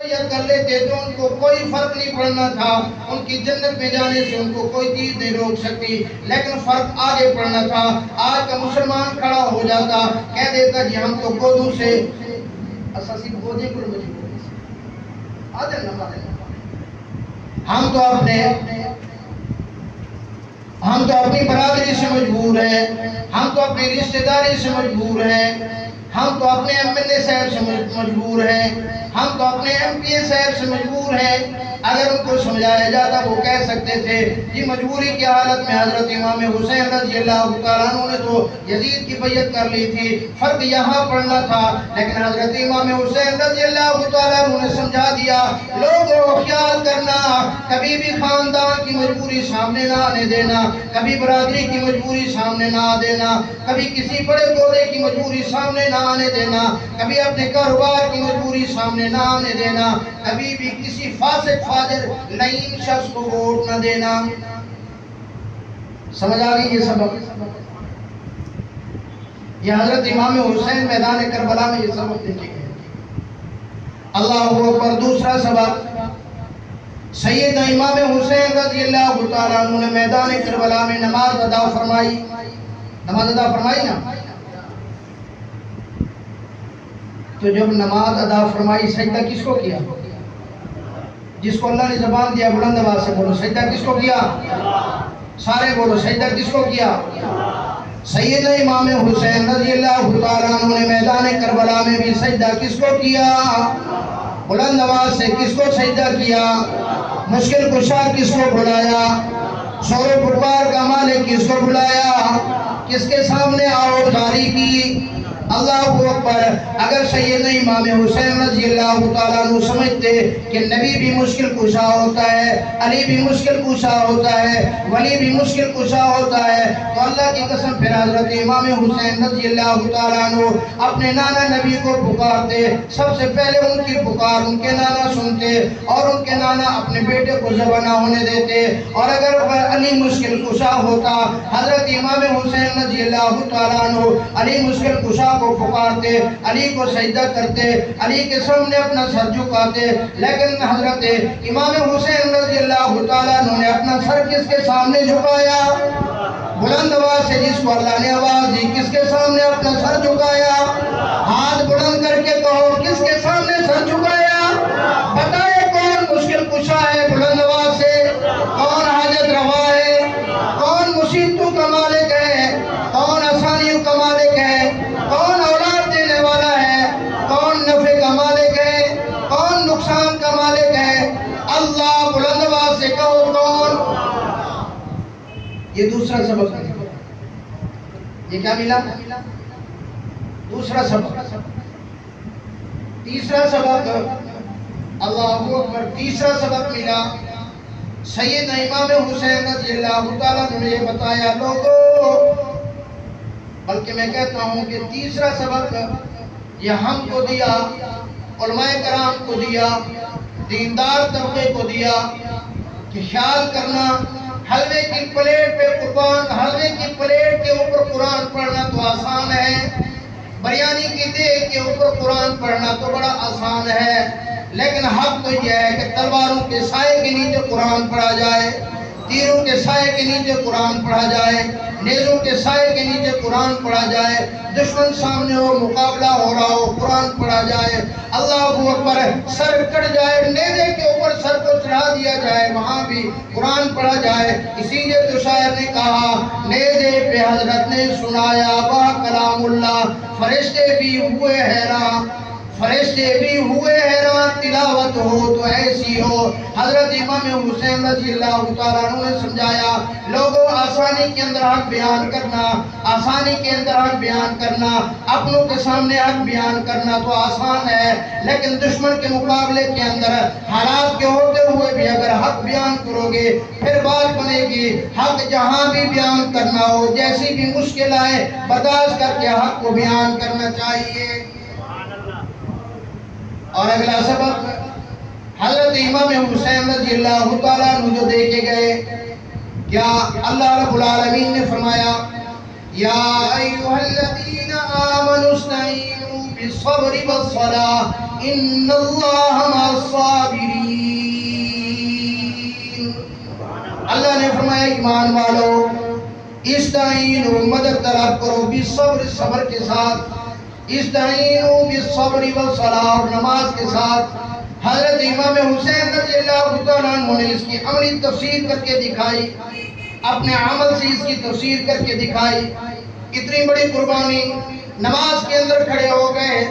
کر لیتے تو ان کو کوئی فرق نہیں پڑنا تھا، ان کی جنت میں جانے سے ان کو کوئی چیز نہیں روک سکتی، لیکن فرق آگے پڑنا تھا۔ آج کا مسلمان کھڑا ہو جاتا، کہہ دیتا جی ہم تو گودوں سے اساسی گودے کو مجبور ہم تو اپنی برادری سے مجبور ہیں، ہم تو اپنی رشتہ داری سے مجبور ہیں، ہم تو اپنے ایم ایل اے صاحب سے مجبور ہیں، ہم تو اپنے ایم پی اے صاحب سے مجبور ہیں۔ اگر ان کو سمجھایا جاتا وہ کہہ سکتے تھے جی مجبوری کی حالت میں حضرت امام حسین رضی اللہ تعالیٰ عنہ نے تو یزید کی بیعت کر لی تھی، فرق یہاں پڑنا تھا، لیکن حضرت امام حسین رضی اللہ تعالیٰ عنہ نے سمجھا دیا لوگوں خیال کرنا، کبھی بھی خاندان کی مجبوری سامنے نہ آنے دینا، کبھی برادری کی مجبوری سامنے نہ دینا، کبھی کسی بڑے گودے کی مجبوری سامنے نہ آنے دینا، کبھی اپنے کاروبار کی مجبوری سامنے نہ آنے دینا، کبھی بھی کسی فاسق فاجر لعین شخص کو ووٹ نہ دینا۔ سمجھ آ گئی یہ سبق؟ یہ حضرت امام حسین میدان کربلا میں یہ سبق دیکھے گئے۔ اللہ اکبر۔ دوسرا سبق، سید امام حسین رضی اللہ تعالیٰ عنہ نے میدان کربلا میں نماز ادا فرمائی، نماز ادا فرمائی نا، تو جب نماز ادا فرمائی سجدہ کس کو کیا؟ جس کو اللہ نے زبان دیا بلند آواز سے بولو، سجدہ کس کو کیا؟ سارے بولو، سجدہ کس کو کیا؟ سید امام حسین رضی اللہ تعالیٰ عنہ نے میدان کربلا میں بھی سجدہ کس کو کیا؟ بلند آواز سے کس کو سجدہ کیا؟ مشکل کشا کس کو بلایا؟ شور و پکار کا مالک کس کو بلایا؟ کس کے سامنے آؤ جاری کی؟ اللہ اکبر۔ اگر سید امام حسین رضی اللہ تعالیٰ عنہ سمجھتے کہ نبی بھی مشکل کشا ہوتا ہے، علی بھی مشکل کشا ہوتا ہے، ولی بھی مشکل کشا ہوتا ہے، تو اللہ کی قسم پھر حضرت امام حسین رضی اللہ تعالیٰ عنہ اپنے نانا نبی کو پکارتے، سب سے پہلے ان کی پکار ان کے نانا سنتے اور ان کے نانا اپنے بیٹے کو ذبح نہ ہونے دیتے۔ اور اگر علی مشکل کشا ہوتا، حضرت امام حسین رضی اللہ تعالیٰ عنہ علی مشکل کشا کو پکارتے، علی کو سجدہ کرتے، علی کے سامنے اپنا سر جھکاتے، لیکن حضرت امام حسین رضی اللہ تعالیٰ عنہ نے اپنا سر کس کے سامنے جھکایا؟ بلند آواز سے جس کو اللہ نے آواز دی، کس کے سامنے اپنا سر جھکایا؟ ہاتھ بلند کر کے کہو کس کے سامنے سر جھکایا؟ بتائے کون مشکل کشا ہے؟ بلند آواز سے کون حاجت روا ہے؟ کون مصیبتوں کا مالک ہے؟ کون آسانیوں کا مالک ہے؟ کون اولاد دینے والا ہے؟ کون نفع کا مالک ہے؟ کون نقصان کا مالک ہے؟ اللہ۔ بلند آواز سے کہو کون؟ یہ دوسرا سبق ہے۔ یہ کیا ملا؟ دوسرا سبق۔ تیسرا سبق، اللہ اکبر، تیسرا سبق ملا سید امام حسین رضی اللہ تعالیٰ نے یہ بتایا لوگوں، بلکہ میں کہتا ہوں کہ تیسرا سبق یہ ہم کو دیا، علماء کرام کو دیا، دیندار طبقے کو دیا کہ خیال کرنا حلوے کی پلیٹ پہ قرآن، حلوے کی پلیٹ کے اوپر قرآن پڑھنا تو آسان ہے، بریانی کی دیگ کے اوپر قرآن پڑھنا تو بڑا آسان ہے، لیکن حق تو یہ ہے کہ تلواروں کے سائے کے نیچے قرآن پڑھا جائے، تیروں کے سائے کے نیچے قرآن پڑھا جائے، نیزوں کے سائے کے نیچے قرآن پڑھا جائے، دشمن سامنے ہو، مقابلہ ہو رہا ہو، قرآن پڑھا جائے، اللہ اکبر، سر کٹ جائے، نیزے کے اوپر سر کو چڑھا دیا جائے، وہاں بھی قرآن پڑھا جائے۔ اسی لیے تو شاعر نے کہا نیزے پہ حضرت نے سنایا با کلام اللہ، فرشتے بھی ہوئے حیران، فرشتے بھی ہوئے حیران، تلاوت ہو تو ایسی ہو۔ حضرت امام حسین رضی اللہ تعالیٰ عنہ نے سمجھایا لوگوں، آسانی کے اندر حق بیان کرنا، آسانی کے اندر حق بیان کرنا، اپنوں کے سامنے حق بیان کرنا تو آسان ہے، لیکن دشمن کے مقابلے کے اندر حالات کے ہوتے ہوئے بھی اگر حق بیان کرو گے پھر بات بنے گی۔ حق جہاں بھی بیان کرنا ہو، جیسی بھی مشکل آئے، برداشت کر کے حق کو بیان کرنا چاہیے۔ اور اگلا سبق حضرت امام حسین رضی اللہ تعالیٰ عنہ جو دیکھے گئے، کیا اللہ رب العالمین نے فرمایا یا ایھا الذین آمنوا استعینوا بالصبر والصلاۃ ان اللہ مع الصابرین۔ ایمان والو استعینوا مدد طلب کرو بالصبر صبر کے ساتھ استعینوا بالصبر والصلاۃ اور نماز کے ساتھ حضرت امام حسین رضی اللہ تعالیٰ عنہ نے اس کی عملی تفسیر کر کے دکھائی اپنے عمل سے اس کی تفسیر کر کے دکھائی اتنی بڑی قربانی نماز کے اندر کھڑے ہو گئے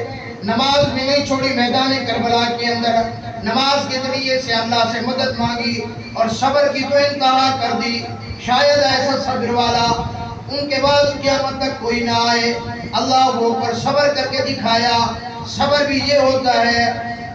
نماز میں نہیں چھوڑی میدان کربلا کے اندر نماز کے ذریعے سے اللہ سے مدد مانگی اور صبر کی تو انتہا کر دی شاید ایسا صبر والا ان کے بعد قیامت تک کوئی نہ آئے اللہ وہ پر صبر کر کے دکھایا صبر بھی یہ ہوتا ہے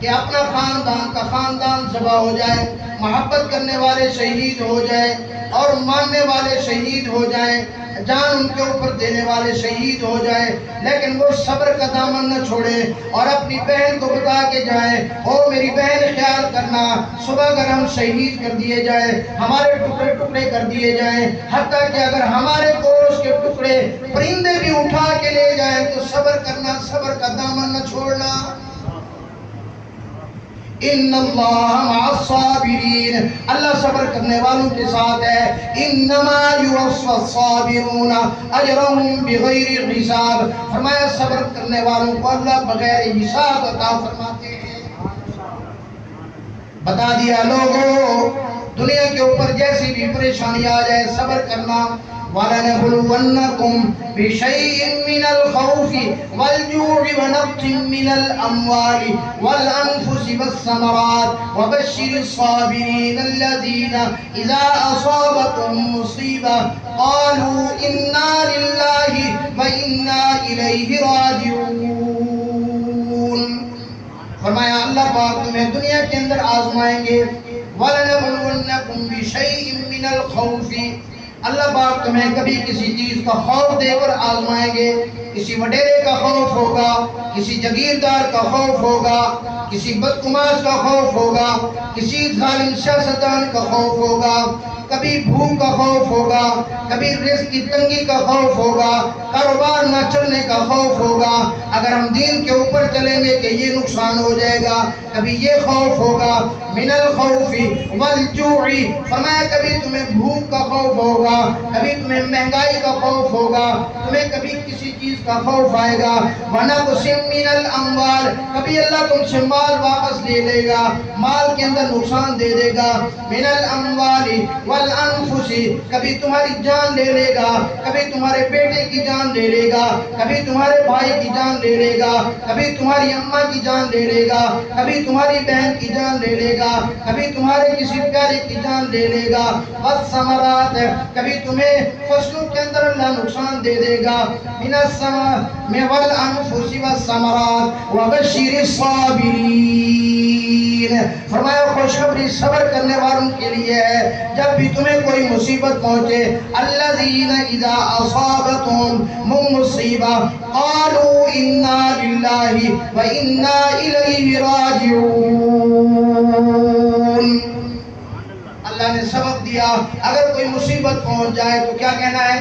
کہ اپنا خاندان کا خاندان ذبح ہو جائے محبت کرنے والے شہید ہو جائے اور ماننے والے شہید ہو جائیں جان ان کے اوپر دینے والے شہید ہو جائیں لیکن وہ صبر کا دامن نہ چھوڑے اور اپنی بہن کو بتا کے جائیں او میری بہن خیال کرنا صبح اگر ہم شہید کر دیے جائیں ہمارے ٹکڑے ٹکڑے کر دیے جائیں حتیٰ کہ اگر ہمارے گوشت کے ٹکڑے پرندے بھی اٹھا کے لے جائیں تو صبر کرنا صبر کا دامن نہ چھوڑنا ان اللہ مع الصابرین اللہ صبر کرنے والوں کے ساتھ ہے انما یوفی الصابرون اجرهم بغیر حساب فرمایا صبر کرنے والوں کو اللہ بغیر حساب عطا فرماتے ہیں بتا دیا لوگوں دنیا کے اوپر جیسی بھی پریشانی آ جائے صبر کرنا وَلَنَبْلُوَنَّكُمْ بِشَيْءٍ مِّنَ الْخَوْفِ وَالْجُوعِ وَنَقْصٍ مِّنَ الْأَمْوَالِ وَالْأَنفُسِ وَالثَّمَرَاتِ وَبَشِّرِ الصَّابِرِينَ الَّذِينَ إِذَا أَصَابَتْهُمْ مُصِيبَةٌ قَالُوا إِنَّا لِلَّهِ وَإِنَّا إِلَيْهِ رَاجِعُونَ فرمایا اللہ پاک تمہیں دنیا کے اندر آزمائیں گے وَلَنَبْلُوَنَّكُمْ بِشَيْءٍ مِّنَ الْخَوْفِ اللہ پاک تمہیں کبھی کسی چیز کا خوف دے کر آزمائیں گے کسی وڈیرے کا خوف ہوگا کسی جگیردار کا خوف ہوگا کسی بدقماش کا خوف ہوگا کسی ظالم سیاستدان کا خوف ہوگا کبھی بھوک کا خوف ہوگا کبھی رزق کی تنگی کا خوف ہوگا کاروبار نہ چلنے کا خوف ہوگا اگر ہم دین کے اوپر چلیں گے کہ یہ نقصان ہو جائے گا کبھی یہ خوف ہوگا من الخوف والجوع فرمایا کبھی تمہیں بھوک کا خوف ہوگا کبھی تمہیں مہنگائی کا خوف ہوگا تمہیں کبھی کسی چیز کا خوف آئے گا وَنَقْصٍ مِّنَ الْأَمْوَالِ کبھی اللہ تم سے مال واپس لے لے گا مال کے اندر نقصان دے دے گا مِنَ الْأَمْوَالِ والانفس کبھی تمہاری جان لے لے گا کبھی تمہارے بیٹے کی جان لے لے گا کبھی تمہارے بھائی کی جان لے لے گا کبھی تمہاری اماں کی جان لے لے گا کبھی تمہاری بہن کی جان لے لے گا کبھی تمہارے کسی پیارے کی جان لے لے گا والثمرات کبھی تمہیں فصلوں کے اندر اللہ نقصان دے دے گا من الثمر والانفس والثمرات وبشر الصابرین فرمایا خوشخبری صبر کرنے والوں کے لیے ہے جب بھی تمہیں کوئی مصیبت پہنچے الذین اذا اصابتهم مصیبہ قالوا انا للہ وانا الیہ راجعون اللہ نے سبق دیا اگر کوئی مصیبت پہنچ جائے تو کیا کہنا ہے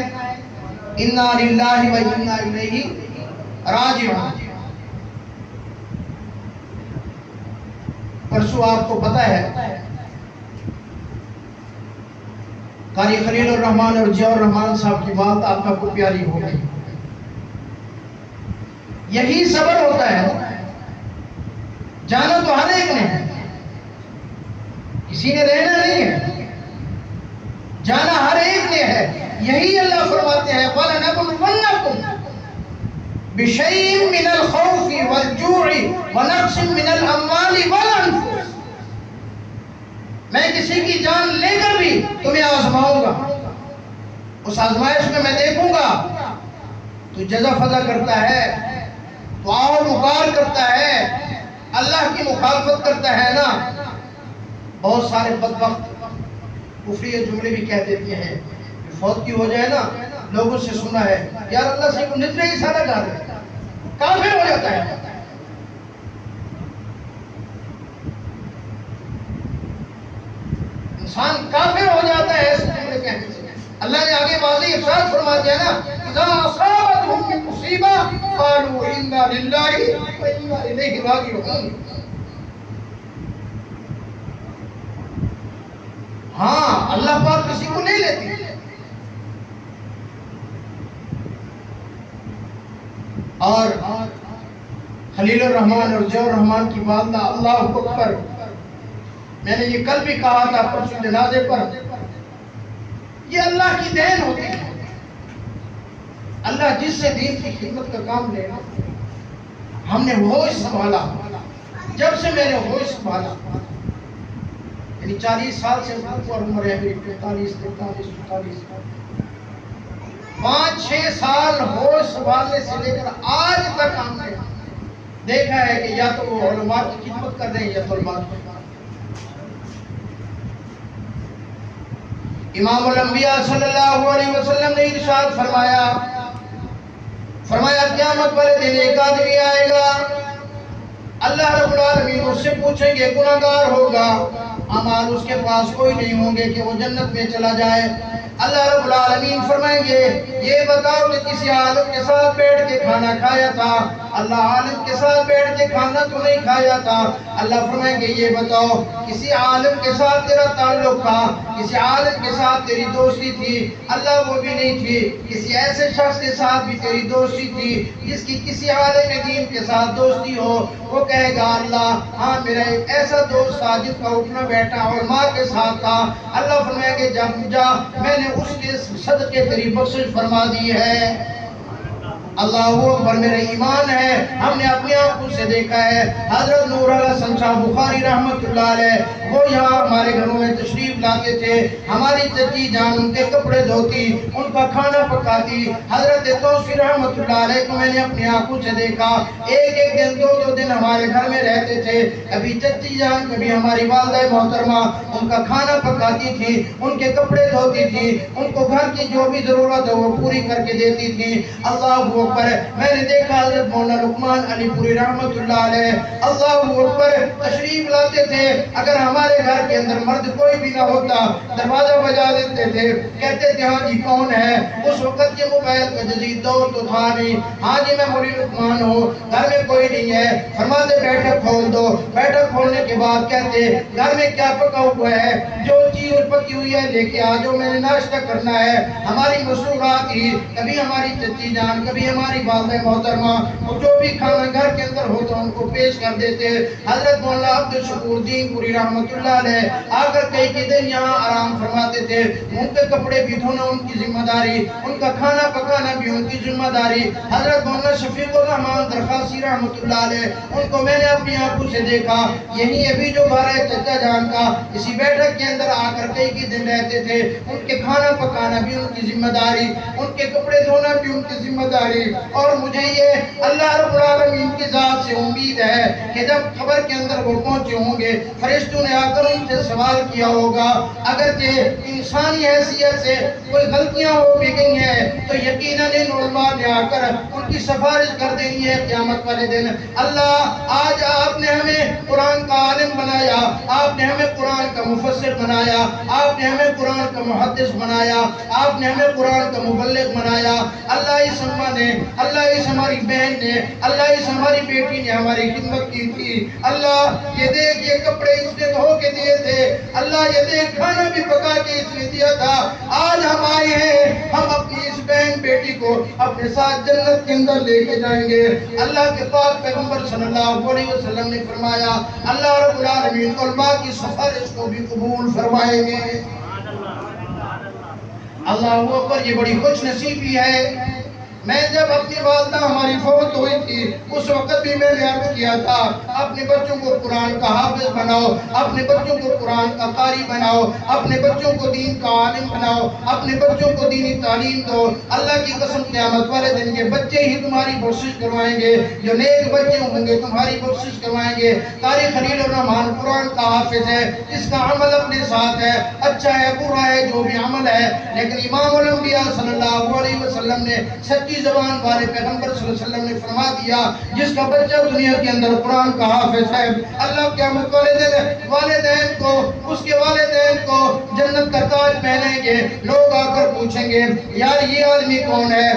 انا للہ وانا الیہ راجعون پرسو آپ کو پتہ ہے قاری خلیل الرحمن اور ضیاء الرحمن صاحب کی بات آپ کو پیاری ہو گئی یہی صبر ہوتا ہے جانا تو ہر ایک نے ہے کسی نے رہنا نہیں ہے جانا ہر ایک نے ہے یہی اللہ فرماتے ہیں وَلَنَبْلُوَنَّكُمْ بِشَيْءٍ مِّنَ الْخَوْفِ وَالْجُوعِ وَنَقْصٍ مِّنَ الْأَمْوَالِ وَالْأَنفُسِ میں کسی کی جان لے کر بھی تمہیں آزماؤں گا اس آزمائش میں دیکھوں گا تو جزا فضا کرتا ہے تو آؤ مقار کرتا ہے اللہ کی مخالفت کرتا ہے نا بہت سارے بدبخت کفری جملے بھی کہہ دیتے ہیں فوت کی ہو جائے نا لوگوں سے سنا ہے یار اللہ سے کو نجلے ہی سارا گا رہے کافر ہو جاتا ہے انسان کافر ہو جاتا ہے اس جملے کہنے سے اللہ نے آگے واضح ارشاد فرما دیا نا اذا اصابتهم مصیبہ قالوا انا للہ وانا الیہ راجعون ہاں اللہ پاک کسی کو نہیں لیتی اور خلیل الرحمن اور ضیاء الرحمن کی والدہ، اللہ اکبر، میں نے یہ کل بھی کہا تھا پرسوں جنازے پر، یہ اللہ کی دین ہوتی ہے۔ اللہ جس سے دین کی خدمت کا کام لے، ہم نے ہوش سنبھالا، جب سے میں نے ہوش سنبھالا، یعنی 40 سال سے اوپر عمر ہے میری، 45 43 44، 5-6 سال ہوش سنبھالنے سے لے کر آج تک ہم نے دیکھا ہے کہ یا تو وہ علماء کی خدمت کر رہے ہیں یا طلباء کی۔ امام الانبیاء صلی اللہ علیہ وسلم نے ارشاد فرمایا قیامت والے دن ایک آدمی آئے گا، اللہ رب العالمین اس سے پوچھیں گے، گناہگار ہوگا، اعمال اس کے پاس کوئی نہیں ہوں گے کہ وہ جنت میں چلا جائے۔ اللہ رب العالمین فرمائیں گے یہ بتاؤ کہ کسی عالم کے ساتھ بیٹھ کے کھانا کھایا تھا؟ اللہ عالم کے ساتھ بیٹھ کے کھانا تو نہیں کھایا تھا۔ اللہ فرمائیں گے یہ بتاؤ کسی عالم کے ساتھ تیرا تعلق تھا، کسی عالم کے ساتھ تیری دوستی تھی؟ اللہ وہ بھی نہیں تھی۔ کسی ایسے شخص کے ساتھ بھی تیری دوستی تھی جس کی کسی عالم دین کے ساتھ دوستی ہو؟ وہ کہے گا اللہ ہاں میرا ایک ایسا دوست تھا جس کا اٹھنا بیٹھا علماء کے ساتھ تھا۔ اللہ فرمائیں گے جا میں نے اس کے صدقے تیری بخشش فرما دی ہے۔ اللہ اکبر، میرے ایمان ہے، ہم نے اپنی آنکھوں سے دیکھا ہے حضرت نور الحسن شاہ بخاری رحمت اللہ علیہ، وہ یہاں ہمارے گھروں میں تشریف لاتے تھے، ہماری چچی جان ان کے کپڑے دھوتی، ان کا کھانا پکاتی۔ حضرت توصیف رحمت اللہ علیہ کو میں نے اپنی آنکھوں سے دیکھا، ایک دن 2 دن ہمارے گھر میں رہتے تھے، کبھی چچی جان کبھی ہماری والدہ محترمہ ان کا کھانا پکاتی تھی، ان کے کپڑے دھوتی تھی، ان کو گھر کی جو بھی ضرورت ہے وہ پوری کر کے دیتی تھی۔ اللہ پر میں نے دیکھا حضرت مولانا لقمان علی پوری رحمت اللہ علیہ اللہ اکبر تشریف لاتے تھے، اگر ہمارے گھر کے اندر مرد کوئی بھی نہ ہوتا دروازہ بجا دیتے تھے، کہتے تھے ہاں جی کون ہے؟ اس وقت یہ موبائل کا جدید دور تو تھا نہیں، ہاں جی میں مولانا لقمان ہوں، گھر میں کوئی نہیں ہے، فرماتے بیٹھک کھول دو، بیٹھک کھولنے کے بعد کہتے گھر میں کیا پکا ہوا ہے؟ جو چیز پکی ہوئی ہے لے کے آ جاؤ، میں نے ناشتہ کرنا ہے۔ ہماری مصروفات ہی، کبھی ہماری چچی جان کبھی ہماری والدہ محترمہ اور جو بھی کھانا گھر کے اندر ہوتا ان کو پیش کر دیتے۔ حضرت مولانا عبد الشکور دین پوری رحمت اللہ علیہ آ کر کئی دن یہاں آرام فرماتے تھے، ان کے کپڑے بھی دھونا ان کی ذمہ داری، ان کا کھانا پکانا بھی ان کی ذمہ داری۔ حضرت مولانا شفیق الرحمان درخواسی رحمت اللہ علیہ، ان کو میں نے اپنی آنکھوں سے دیکھا، یہی ابھی جو گھر ہے چچا جان کا، اسی بیٹھک کے اندر آ کر کئی دن رہتے تھے، ان کے کھانا پکانا بھی ان کی ذمہ داری، ان کے کپڑے دھونا بھی ان کی ذمہ داری۔ اور مجھے یہ اللہ رب العالمین کی ذات سے امید ہے کہ جب قبر کے اندر وہ پہنچے ہوں گے، فرشتوں نے آ کر ان سے سوال کیا ہوگا، اگرچہ انسانی حیثیت سے کوئی غلطیاں ہو بھی گئی ہیں تو یقیناً ان علماء نے آ کر ان کی سفارش کر دینی ہے قیامت والے دن۔ اللہ آج آپ نے ہمیں قرآن کا عالم بنایا، آپ نے ہمیں قرآن کا مفسر بنایا، آپ نے ہمیں قرآن کا محدث بنایا، آپ نے ہمیں قرآن کا مبلغ بنایا۔ اللہ اس اماں نے، اللہ اس ہماری بہن نے، اللہ اس ہماری بیٹی نے ہماری خدمت کی تھی۔ اللہ یہ دیکھ یہ کپڑے اس نے دھو کے دیے تھے، اللہ یہ دیکھ کھانا بھی پکا کے اس نے دیا تھا۔ آج ہم آئے ہیں، ہم اپنی اس بہن بیٹی کو اپنے ساتھ جنت کے اندر لے کے جائیں گے۔ اللہ کے پاک پیغمبر صلی اللہ علیہ وسلم نے فرمایا اللہ رب العالمین علماء کی سفارش کو بھی قبول فرمائیں گے۔ اللہ اکبر، یہ بڑی خوش نصیبی ہے۔ میں جب اپنی والدہ ہماری فوت ہوئی تھی اس وقت بھی میں نے عرض کیا تھا اپنے بچوں کو قرآن کا حافظ بناؤ، اپنے بچوں کو قرآن کا قاری بناؤ، اپنے بچوں کو دین کا عالم بناؤ، اپنے بچوں کو دینی تعلیم دو۔ اللہ کی قسم قیامت والے دن یہ بچے ہی تمہاری بخشش کروائیں گے، جو نیک بچے ہوں گے تمہاری بخشش کروائیں گے۔ قاری خلیل الرحمان قرآن کا حافظ ہے، اس کا عمل اپنے ساتھ ہے، اچھا ہے برا ہے جو بھی عمل ہے، لیکن امام الانبیاء صلی اللہ علیہ وسلم نے سچی زبان والے پیغمبر صلی اللہ علیہ وسلم نے فرما دیا جس کا بچہ دنیا کے اندر قرآن کا حافظ ہے، اللہ قیامت والدین کو، اس کے والدین کو جنت کا تاج پہنائیں گے۔ لوگ آ کر پوچھیں گے یار یہ آدمی کون ہے؟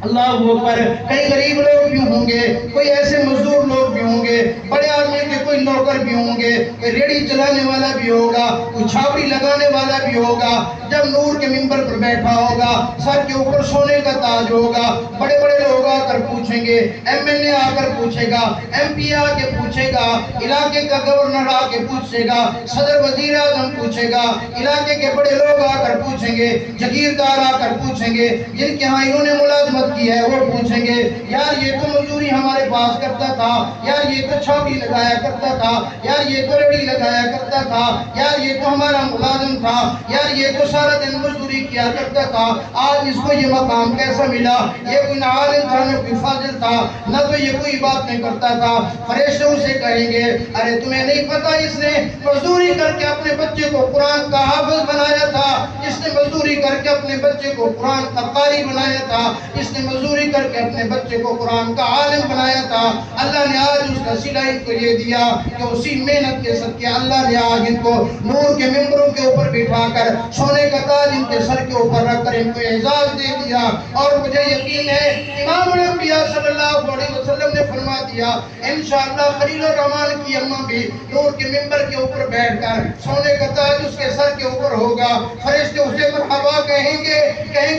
اللہ اکبر، کئی غریب لوگ بھی ہوں گے، کوئی ایسے مزدور لوگ بھی ہوں گے، بڑے آدمی کے کوئی نوکر بھی ہوں گے، کوئی ریڑھی چلانے والا بھی ہوگا، کوئی چھاپڑی لگانے والا بھی ہوگا، جب نور کے منبر پر بیٹھا ہوگا سر کے اوپر سونے کا تاج ہوگا، بڑے بڑے لوگ آ کر پوچھیں گے، ایم ایل اے آ کر پوچھے گا، ایم پی آ کے پوچھے گا، علاقے کا گورنر آ کے پوچھے گا، صدر وزیر اعظم پوچھے گا، علاقے کے بڑے لوگ آ کر پوچھیں گے، جگیردار آ کر پوچھیں گے، جن کے ہاں انہوں نے ملازمت کی ہے وہ پوچھیں گے، یار یہ تو مزدوری ہمارے پاس کرتا تھا، یار یہ تو چھاپی لگایا کرتا تھا، یار یہ تو لڑی لگایا کرتا تھا، یار یہ تو ہمارا ملازم تھا، یار یہ تو سارا دن مزدوری کیا کرتا تھا، آج اس کو یہ مقام کیسا ملا؟ یہ کوئی نہ عالم تھا نہ کوئی فاضل تھا، نہ تو یہ کوئی بات نہیں کرتا تھا۔ فرشتے اسے کہیں گے ارے تمہیں نہیں پتا اس نے مزدوری کر کے اپنے بچے کو قرآن کا حافظ بنایا تھا، اس نے مزدوری کر کے اپنے بچے کو قرآن کا قاری بنایا تھا، اس نے مزدوری کر کے اپنے بچے کو قرآن کا عالم بنایا تھا۔ اللہ نے آج اس کا صلہ ان کو یہ دیا کہ اسی محنت کے صدقے اللہ نے آج ان کو نور کے ممبروں کے اوپر بٹھا کر سونے کا تاج ان کے سر کے اوپر رکھ کر ان کو اعزاز دے دیا۔ اور مجھے یقین ہے امام الانبیاء صلی اللہ علیہ وسلم نے فرما دیا انشاءاللہ خلیل الرحمن کی اماں بھی نور کے ممبر کے اوپر بیٹھ کر سونے کا تاج اس کے سر کے اوپر ہوگا، فرشتے اسے مرحبا کہیں گے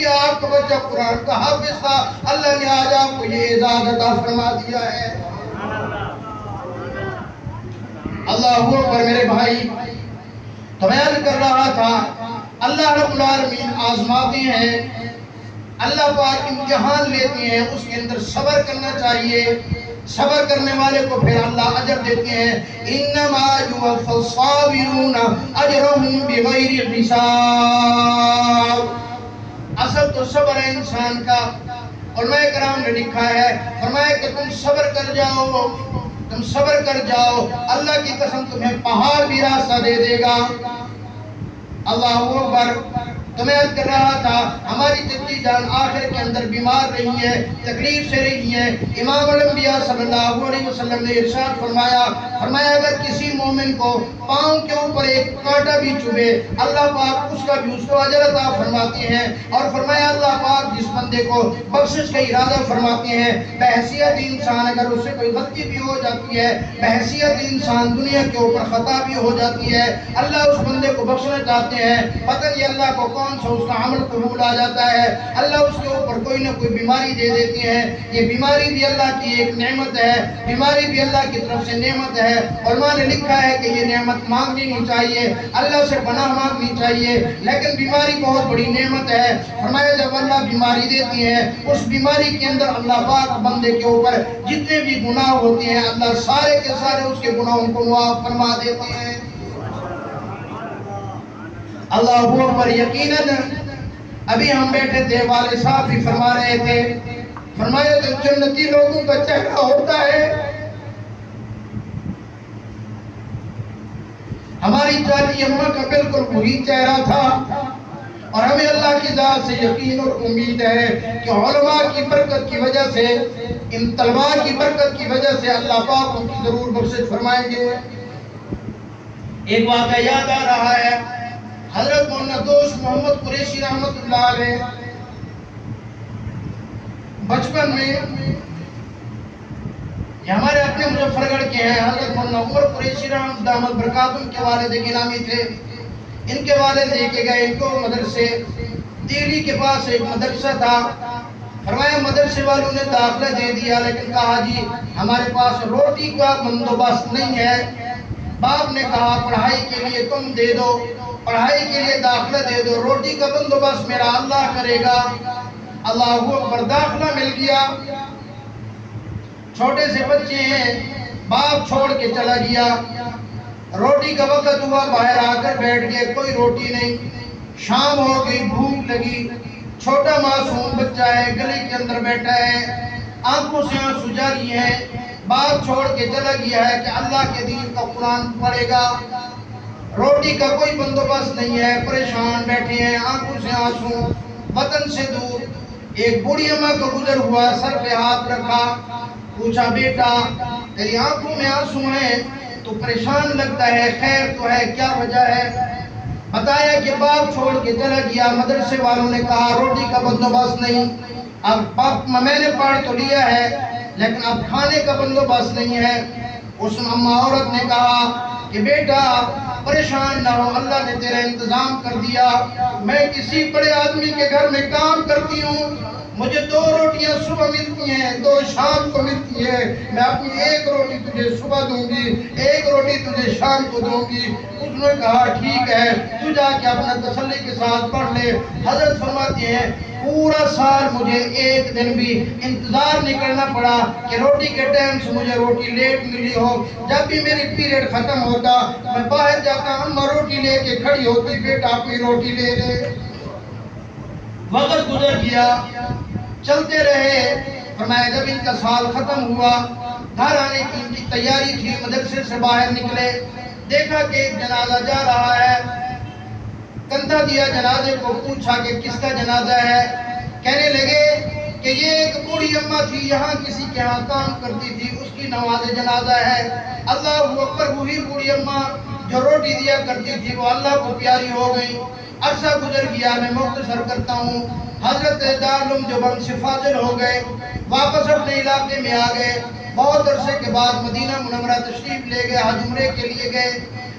آپ کا بچہ قرآن کا حافظ تھا، اللہ نے آج آپ کو یہ اعزاز عطا فرما دیا ہے۔ اللہ اکبر میرے بھائی، تو بیان کر رہا تھا اللہ رب العالمین آزماتے ہیں، اللہ پاک امتحان لیتے ہیں، اس کے اندر صبر کرنا چاہیے، صبر کرنے والے کو پھر اللہ اجر دیتے ہیں۔ انما یوفی الصابرون اجرهم بغیر حساب۔ اصل تو صبر ہے انسان کا، علماء کرام نے لکھا ہے، فرمایا کہ تم صبر کر جاؤ، تم صبر کر جاؤ، اللہ کی قسم تمہیں پہاڑ بھی راستہ دے دے گا۔ اللہ اکبر۔ تو میں عرض کر رہا تھا ہماری چچی جان آخر کے اندر بیمار رہی ہے، تکلیف سے رہی ہے، امام الانبیاء صلی اللہ علیہ وسلم نے ارشاد فرمایا اگر کسی مومن کو پاؤں کے اوپر ایک کانٹا بھی چبھے اللہ پاک اس کا بھی اس کو اجر عطا فرماتے ہیں، اور فرمایا اللہ پاک جس بندے کو بخشش کا ارادہ فرماتے ہیں بحیثیت انسان اگر اس سے کوئی غلطی بھی ہو جاتی ہے، بحیثیت انسان دنیا کے اوپر خطا بھی ہو جاتی ہے، اللہ اس بندے کو بخشنا چاہتے ہیں، پتہ نہیں اللہ کو کون سا اس کا عمل قبول آ جاتا ہے، اللہ اس کے اوپر کوئی نہ کوئی بیماری دے دیتے ہیں، یہ بیماری بھی اللہ کی ایک نعمت ہے، بیماری بھی اللہ کی طرف سے نعمت ہے۔ علماء نے لکھا ہے کہ یہ نعمت مانگنی نہیں چاہیے، اللہ سے پناہ مانگنی چاہیے، لیکن بیماری بہت بڑی نعمت ہے۔ فرمایا جب اللہ بیماری دیتی ہے اس بیماری کے اندر اللہ پاک بندے کے اوپر جتنے بھی گناہ ہوتے ہیں اللہ سارے کے سارے اس کے گناہوں کو معاف فرما دیتے ہیں۔ اللہ اکبر۔ یقیناً ابھی ہم بیٹھے تھے، والد صاحب بھی فرما رہے تھے، فرمایا تو جنتی لوگوں کا چہرہ ہوتا ہے، ہماری چاچی اماں کا بالکل وہی چہرہ تھا، اور ہمیں اللہ کی ذات سے یقین اور امید ہے کہ علماء کی برکت کی وجہ سے، ان طلباء کی برکت کی وجہ سے اللہ پاک ان کی ضرور بخشش فرمائیں گے۔ ایک واقعہ یاد آ رہا ہے، حضرت مولانا دوست محمد قریشی رحمت اللہ علیہ بچپن میں، یہ ہمارے اپنے مظفر گڑھ کے ہیں، حضرت مولانا عمر قریشی رحمت اللہ علیہ برکاتہ کے والد گرامی تھے، ان کے والد لے کے گئے ان کو مدرسے، دہلی کے پاس ایک مدرسہ تھا، فرمایا مدرسے والوں نے داخلہ دے دیا، لیکن کہا جی ہمارے پاس روٹی کا بندوبست نہیں ہے۔ باپ نے کہا پڑھائی کے لیے تم دے دو، پڑھائی کے لیے داخلہ دے دو، روٹی کا بندوبست میرا اللہ کرے گا۔ اللہ اکبر۔ داخلہ مل گیا، چھوٹے سے بچے ہیں، باپ چھوڑ کے چلا گیا، روٹی کا وقت ہوا، باہر آ کر بیٹھ گئے، کوئی روٹی نہیں، شام ہو گئی، بھوک لگی، چھوٹا معصوم بچہ ہے، گلی کے اندر بیٹھا ہے، آنکھوں سے آنسو جاری ہیں، باپ چھوڑ کے چلا گیا ہے کہ اللہ کے دین کا قرآن پڑھے گا، روٹی کا کوئی بندوبست نہیں ہے، پریشان بیٹھے ہیں، آنکھوں سے آنسو، وطن سے دور۔ ایک بوڑھی اماں کو گزر ہوا، سر پہ ہاتھ رکھا، پوچھا بیٹا تیری آنکھوں میں آنسو ہیں تو پریشان لگتا ہے، خیر تو ہے، کیا وجہ ہے؟ بتایا کہ باپ چھوڑ کے چلا گیا، مدرسے والوں نے کہا روٹی کا بندوبست نہیں، اب باپ میں نے پڑھ تو لیا ہے لیکن اب کھانے کا بندوبست نہیں ہے۔ اس اماں عورت نے کہا کہ کہ بیٹا پریشان نہ ہو، اللہ نے تیرا انتظام کر دیا، میں کسی بڑے آدمی کے گھر میں کام کرتی ہوں، مجھے 2 روٹیاں صبح ملتی ہیں، 2 شام کو ملتی ہے، میں اپنی 1 روٹی تجھے صبح دوں گی، 1 روٹی تجھے شام کو دوں گی۔ اس نے کہا ٹھیک ہے، تو جا کے اپنا تسلی کے ساتھ پڑھ لے۔ حضرت فرماتے ہیں پورا سال مجھے 1 دن بھی انتظار نہیں کرنا پڑا کہ روٹی کے ٹائم سے مجھے روٹی لیٹ ملی ہو۔ جب بھی میری پیریڈ ختم ہوتا میں باہر جاتا، اماں روٹی لے کے کھڑی ہوتی، بیٹا اپنی روٹی لے لے۔ وقت گزر گیا، چلتے رہے۔ فرمایا جب ان کا سال ختم ہوا، گھر آنے کی ان کی تیاری تھی، مدرسے سے باہر نکلے، دیکھا کہ ایک جنازہ جا رہا ہے، کندھا دیا جنازے کو، پوچھا کہ کس کا جنازہ ہے؟ کہنے لگے کہ یہ ایک بوڑھی اماں تھی، یہاں کسی کے ہاں کام کرتی تھی، اس کی نماز جنازہ ہے۔ اللہ اکبر، وہی بوڑھی اماں جو روٹی دیا کرتی تھی وہ اللہ کو پیاری ہو گئی۔ عرصہ گزر گیا، میں مختصر کرتا ہوں۔ حضرت دارالعلوم دیوبند سے فاضل ہو گئے، واپس اپنے علاقے میں آ گئے۔ بہت عرصے کے بعد مدینہ منورہ تشریف لے گئے، حج عمرے کے لیے گئے۔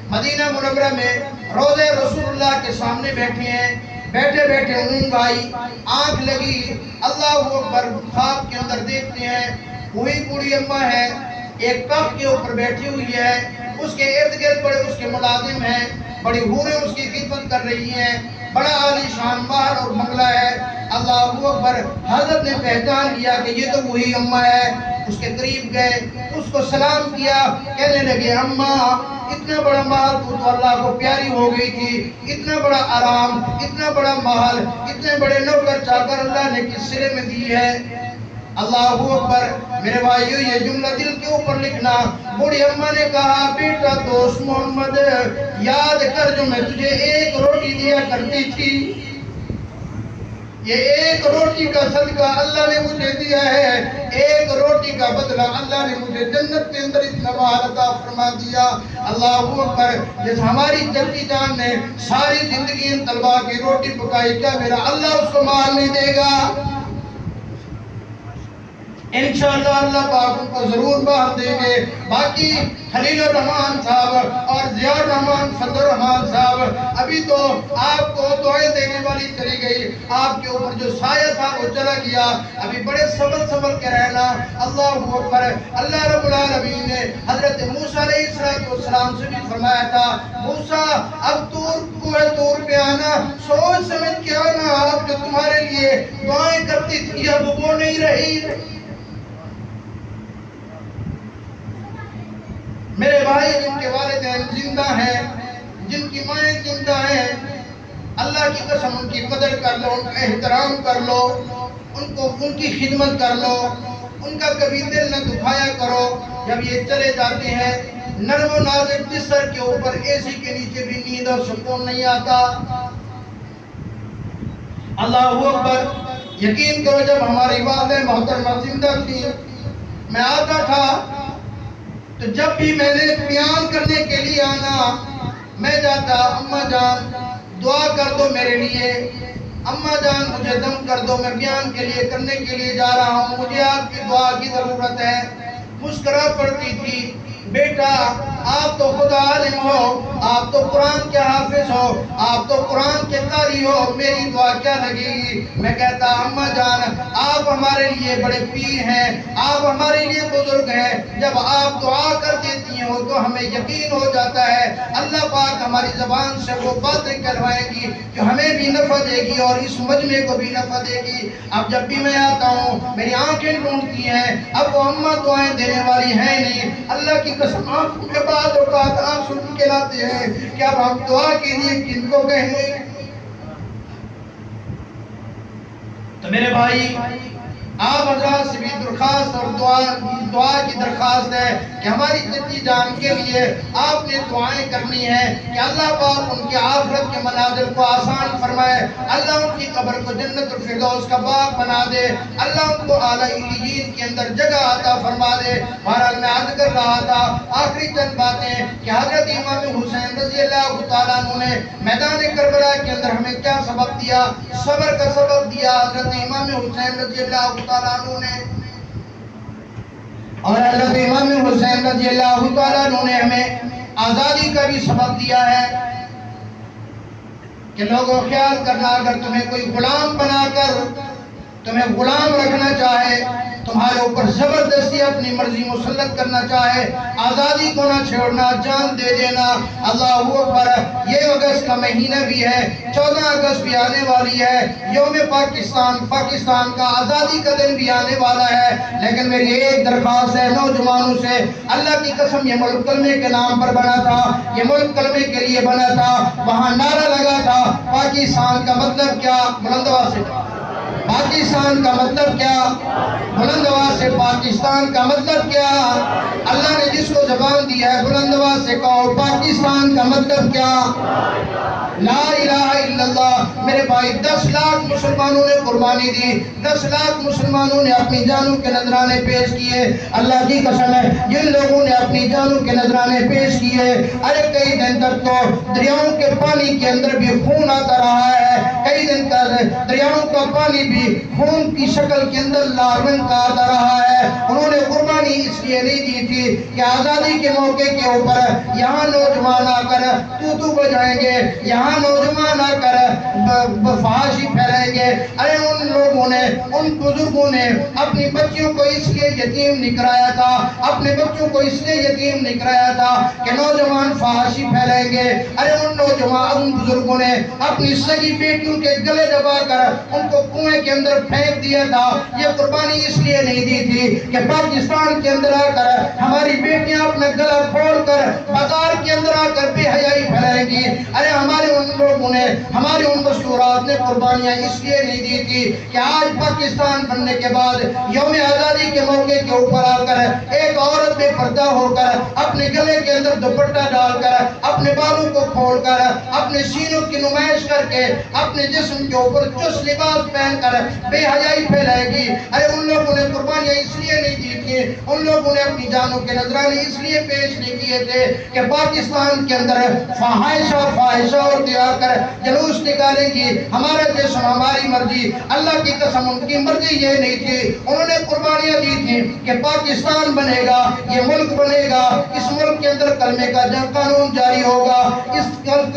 مدینہ منورہ میں روضہ رسول اللہ کے سامنے بیٹھے ہیں، بیٹھے بیٹھے اونگ آئی، آنکھ لگی، اللہ اکبر، خواب کے اندر دیکھتے ہیں وہی بوڑھی اماں ہے، ایک تخت کے اوپر بیٹھی ہوئی ہے، اس کے ارد گرد بڑے اس کے ملازم ہیں، بڑی حوریں اس کی خدمت کر رہی ہیں، بڑا عالی شان محل اور بنگلہ ہے۔ اللہ اکبر، حضرت نے پہچان لیا کہ یہ تو وہی اماں ہے، اس کے قریب گئے، اس کو سلام کیا، کہنے لگے اماں اتنا بڑا محل تو اللہ کو پیاری ہو گئی تھی، اتنا بڑا آرام، اتنا بڑا محل، اتنے بڑے نوکر چاکر اللہ نے کس سرے میں دی ہے؟ اللہ اکبر، میرے بھائیو یہ جملہ دل کے اوپر لکھنا۔ بوڑھی اماں نے کہا بیٹا دوست محمد، یاد کر جو میں تجھے 1 روٹی دیا کرتی تھی، یہ 1 روٹی کا صدقہ اللہ نے مجھے دیا ہے، 1 روٹی کا بدلہ اللہ نے مجھے جنت کے اندر اتنا مال عطا فرما دیا۔ اللہ اکبر، جس ہماری جدی جان نے ساری زندگی ان طلباء کی روٹی پکائی، کیا میرا اللہ اس کو مال نہیں دے گا؟ انشاءاللہ اللہ پاک ان کو ضرور باہر دیں گے۔ باقی خلیل الرحمن صاحب اور ضیاء الرحمن فضل الرحمن صاحب ابھی تو آپ کو دعائیں دینے والی چلی گئی، آپ کے اوپر جو سایہ تھا وہ چلا گیا، ابھی بڑے سنبھل کے رہنا۔ اللہ اکبر، اللہ رب العالمین نے حضرت موسیٰ علیہ السلام سے بھی فرمایا تھا موسیٰ اب طور پہ آنا، سوچ سمجھ کے آنا، اب جو تمہارے لیے دعائیں کرتی تھی اب وہ نہیں رہی۔ میرے بھائی جن کے والدین زندہ ہیں، جن کی مائیں زندہ ہیں، اللہ کی قسم ان کی قدر کر لو، ان کا احترام کر لو، ان کی خدمت کر لو، ان کا کبھی دل نہ دکھایا کرو۔ جب یہ چلے جاتے ہیں نرم و نازک بستر کے اوپر اے سی کے نیچے بھی نیند اور سکون نہیں آتا۔ اللہ اکبر، یقین کرو جب ہماری والدہ محترمہ زندہ تھی، میں آتا تھا تو جب بھی میں نے بیان کرنے کے لیے آنا، میں جاتا اماں جان دعا کر دو میرے لیے، اماں جان مجھے دم کر دو، میں بیان کے لیے کرنے کے لیے جا رہا ہوں، مجھے آپ کی دعا کی ضرورت ہے۔ مسکرا پڑتی تھی بیٹا آپ تو خدا عالم ہو، آپ تو قرآن کے حافظ ہو، آپ تو قرآن کے قاری ہو، میری دعا کیا لگے گی؟ میں کہتا اماں جان آپ ہمارے لیے بڑے پیر ہیں، آپ ہمارے لیے بزرگ ہیں، جب آپ دعا کر دیتی ہو تو ہمیں یقین ہو جاتا ہے اللہ پاک ہماری زبان سے وہ باتیں کروائے گی جو ہمیں بھی نفع دے گی اور اس مجمع کو بھی نفع دے گی۔ اب جب بھی میں آتا ہوں میری آنکھیں ڈھونڈتی ہیں، اب وہ اماں دعائیں دینے والی ہیں نہیں، اللہ کی قسم آنکھوں کے بعد اوقات آنسو کے لاتے ہیں کہ اب ہم دعا کے لیے کن کو کہیں؟ تو میرے بھائی آپ حضرات سے بھی درخواست اور دعا کی درخواست ہے کہ ہماری جدی جان کے لیے آپ نے دعائیں کرنی ہیں کہ اللہ پاک ان کی آخرت کے منازل کو آسان فرمائے، اللہ ان کی قبر کو جنت الفردوس کا باغ بنا دے، اللہ ان کو اعلیٰ علیین کے اندر جگہ عطا فرما دے۔ بہرحال میں عرض کر رہا تھا آخری چند باتیں کہ حضرت امام حسین رضی اللہ تعالیٰ عنہ نے میدان کربلا کے اندر ہمیں کیا سبق دیا؟ صبر کا سبق دیا حضرت امام حسین رضی اللہ تعالیٰ عنہ نے، اور حضرت امام حسین رضی اللہ تعالیٰ عنہ نے ہمیں آزادی کا بھی سبق دیا ہے کہ لوگوں خیال کرنا اگر تمہیں کوئی غلام بنا کر تمہیں غلام رکھنا چاہے، تمہارے اوپر زبردستی اپنی مرضی مسلط کرنا چاہے، آزادی کو نہ چھوڑنا، جان دے دینا۔ اللہ اکبر۔ یہ اگست کا مہینہ بھی ہے، 14 اگست بھی آنے والی ہے، یوم پاکستان کا آزادی کا دن بھی آنے والا ہے، لیکن میری ایک درخواست ہے نوجوانوں سے، اللہ کی قسم یہ ملک کلمے کے نام پر بنا تھا، یہ ملک کلمے کے لیے بنا تھا، وہاں نعرہ لگا تھا پاکستان کا مطلب کیا؟ بلند آواز سے پاکستان کا مطلب کیا؟ بلند آواز سے پاکستان کا مطلب کیا؟ اللہ نے جس کو زبان دی ہے بلند آواز سے کہو پاکستان کا مطلب کیا؟ لا الہ الا اللہ۔ میرے بھائی 10 لاکھ مسلمانوں نے قربانی دی، 10 لاکھ مسلمانوں نے اپنی جانوں کے نذرانے پیش کیے۔ اللہ کی قسم ہے جن لوگوں نے اپنی جانوں کے نذرانے پیش کیے، ارے کئی دن تک تو دریاؤں کے پانی کے اندر بھی خون آتا رہا ہے، کئی دن تک دریاؤں کا پانی بھی خون کی شکل کے اندر لال رنگ کا آتا رہا ہے۔ انہوں نے قربانی اس لیے نہیں دی تھی کہ آزادی کے موقع کے اوپر یہاں نوجوان آ کر تو بجائیں گے، یہاں نوجوان آ کر فحاشی پھیلائیں گے۔ ارے ان لوگوں نے، ان بزرگوں نے اپنی بچیوں کو اس لیے یتیم نہیں کرایا تھا، اپنے بچوں کو اس لیے یتیم نہیں کرایا تھا کہ نوجوان فحاشی پھیلائیں گے۔ ارے ان بزرگوں نے اپنی سگی بیٹیوں کے گلے دبا کر ان کو کنویں کے اندر پھینک دیا تھا۔ یہ قربانی اس لیے نہیں دی تھی کہ پاکستان کے اندر آ کر ہماری بیٹیاں اپنا گلا کھول کر بازار کے اندر آ کر بے حیائی پھیلائیں گی۔ ارے ہمارے ان لوگوں نے، ہمارے ان مشہورات نے قربانیاں اس لیے نہیں دی تھی کہ آج پاکستان بننے کے بعد یوم آزادی کے موقع کے اوپر آ کر ایک عورت بے پردہ ہو کر اپنے گلے کے اندر دوپٹہ ڈال کر اپنے بالوں کو کھول کر اپنے سینوں کی نمائش کر کے اپنے جسم کے اوپر چس لباس پہن کر بے حیائی پھیلائے گی۔ ارے ان لوگوں نے قربانیاں اس لیے نہیں دی تھی، ان لوگوں نے اپنی جانوں کے نذرانے اس لیے پیش نہیں کیے تھے کہ پاکستان کے اندر فاحشہ عورتیں آ کر جلوس نکالیں گی، ہمارا جسم ہماری مرضی۔ اللہ کی قسم ان کی مرضی یہ نہیں تھی، انہوں نے قربانیاں دی تھی کہ پاکستان بنے گا، یہ ملک بنے گا، اس ملک کے اندر کلمے کا قانون جاری ہوگا، اس ملک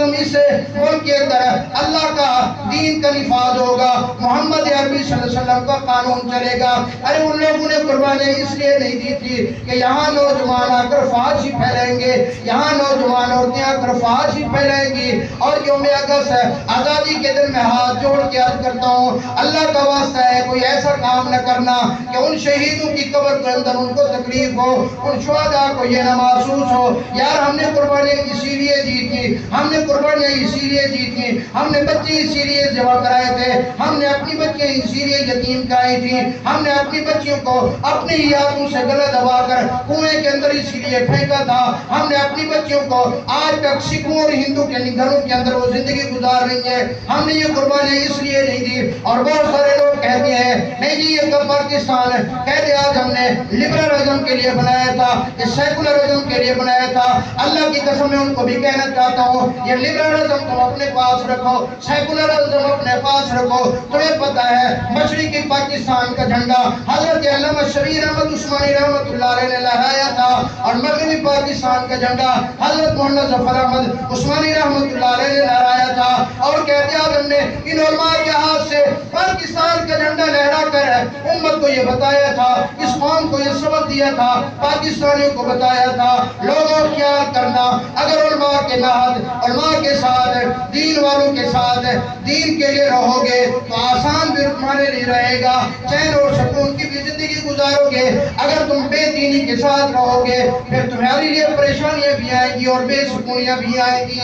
کے اندر اللہ کا دین کا نفاذ ہوگا، محمد عربی صلی اللہ علیہ وسلم کا قانون چلے گا۔ ارے ان لوگوں نے قربانیاں اس لیے نہیں دی تھی کہ یہاں نوجوان آ کر فحاشی پھیلائیں گے، یہاں نوجوان عورتیں آ کر فحاشی پھیلائیں گی۔ اور یوم اگست آزادی کے دن میں ہاتھ جوڑ کے عرض کرتا ہوں، اللہ کا واسطہ ہے کوئی ایسا کام نہ کرنا کہ ان شہیدوں کی قبر کے اندر ان کو تکلیف ہو، ان شہداء کو یہ نہ محسوس ہو یار ہم نے قربانیاں اسی لیے دی تھی، ہم نے قربانیاں اسی لیے دی تھی، ہم نے بچے اسی لیے ذبح کرائے تھے، ہم نے اپنی بچیاں اسی لیے یتیم کرائی تھی، ہم نے اپنی بچیوں کو اپنی ہاتھوں سے گلا دبا کر کنویں کے اندر اسی لیے پھینکا تھا، ہم نے اپنی بچیوں کو آج تک سکھوں اور ہندو کے گھروں کے اندر وہ زندگی گزار رہی ہے، ہم نے یہ قربانیاں اس لیے نہیں دی۔ اور بہت سارے لوگ کہتے ہیں نہیں جی یہ پاکستان کہتے آج ہم نے لبرلزم کے لیے بنایا تھا، یہ سیکولرزم کے لیے بنایا تھا۔ اللہ کی قسم میں ان کو بھی کہنا چاہتا ہوں یہ لبرلزم تم اپنے پاس رکھو، سیکولرزم اپنے پاس رکھو۔ تمہیں پتہ ہے مشرقی پاکستان کا جھنڈا حضرت علامہ شبیر احمد عثمانی رحمۃ اللہ علیہ نے لہرایا تھا، اور مغربی پاکستان کا جھنڈا حضرت محمد ظفر احمد عثمانی رحمۃ اللہ علیہ نے لہرایا تھا۔ اور کہتے ہیں ہم نے ان علماء کے ہاتھ سے پاکستان کا جھنڈا لہرا کر امت کو یہ بتایا تھا، اس قوم کو یہ سبق دیا تھا، پاکستانیوں کو بتایا تھا لوگوں خیال کرنا اگر علماء کے نہاد علماء کے ساتھ دین والوں کے ساتھ دین کے لیے رہو گے تو آسان بھی تمہارے لیے رہے گا، چین اور سکون کی بھی زندگی گزارو گے۔ اگر تم بے دینی کے ساتھ رہو گے پھر تمہارے لیے پریشانیاں بھی آئیں گی اور بے سکونیاں بھی آئیں گی۔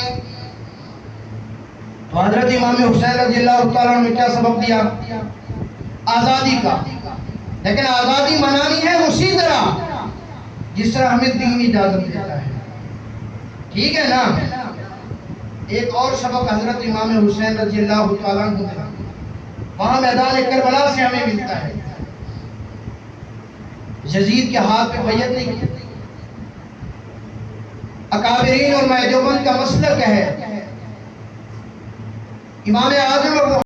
تو حضرت امام حسین رضی اللہ تعالیٰ نے کیا سبق دیا؟ آزادی کا، لیکن آزادی منانی ہے اسی طرح جس طرح ہمیں دین اجازت دیتا ہے، ٹھیک ہے نا؟ ایک اور سبق حضرت امام حسین رضی اللہ تعالیٰ عنہ تھا، وہاں میدان کربلا سے ہمیں ملتا ہے۔ یزید کے ہاتھ پہ بیعت نہیں کی، اکابرین اور دیوبند کا مسلک ہے، امام اعظم